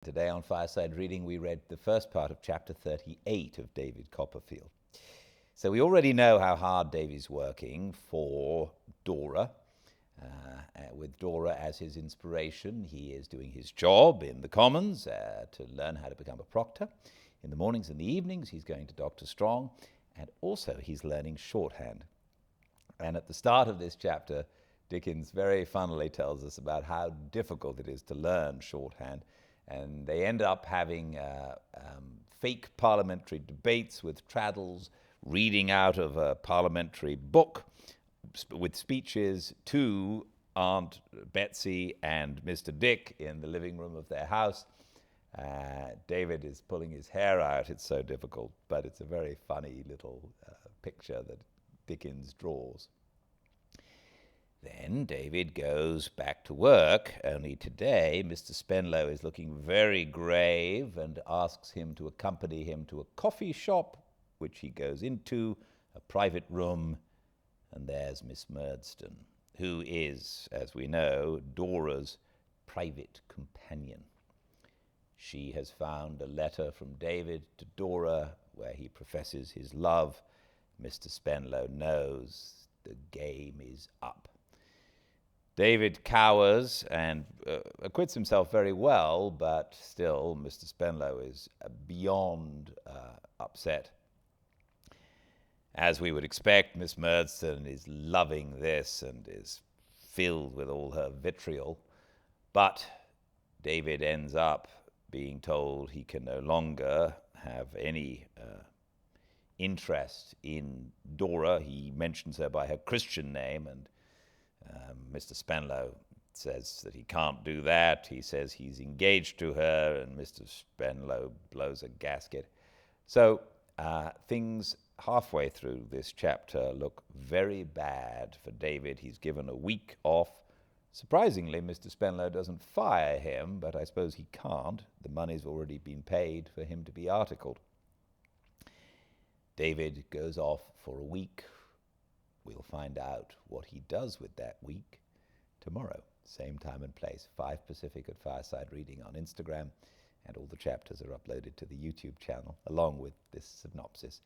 Today on Fireside Reading, we read the first part of chapter 38 of David Copperfield. So we already know how hard David's working for Dora. With Dora as his inspiration, he is doing his job in the Commons to learn how to become a proctor. In the mornings and the evenings, he's going to Dr. Strong, and also he's learning shorthand. And at the start of this chapter, Dickens very funnily tells us about how difficult it is to learn shorthand. And they end up having fake parliamentary debates with Traddles reading out of a parliamentary book with speeches to Aunt Betsy and Mr. Dick in the living room of their house. David is pulling his hair out. It's so difficult, but it's a very funny little picture that Dickens draws. Then David goes back to work, only today Mr. Spenlow is looking very grave and asks him to accompany him to a coffee shop, which he goes into, a private room, and there's Miss Murdstone, who is, as we know, Dora's private companion. She has found a letter from David to Dora where he professes his love. Mr. Spenlow knows the game is up. David cowers and acquits himself very well, but still Mr. Spenlow is beyond upset. As we would expect, Miss Murdstone is loving this and is filled with all her vitriol, but David ends up being told he can no longer have any interest in Dora. He mentions her by her Christian name, and Mr. Spenlow says that he can't do that. He says he's engaged to her, and Mr. Spenlow blows a gasket. So things halfway through this chapter look very bad for David. He's given a week off. Surprisingly, Mr. Spenlow doesn't fire him, but I suppose he can't. The money's already been paid for him to be articled. David goes off for a week. We'll find out what he does with that week tomorrow, same time and place, 5 Pacific at Fireside Reading on Instagram, and all the chapters are uploaded to the YouTube channel, along with this synopsis.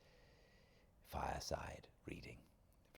Fireside Reading.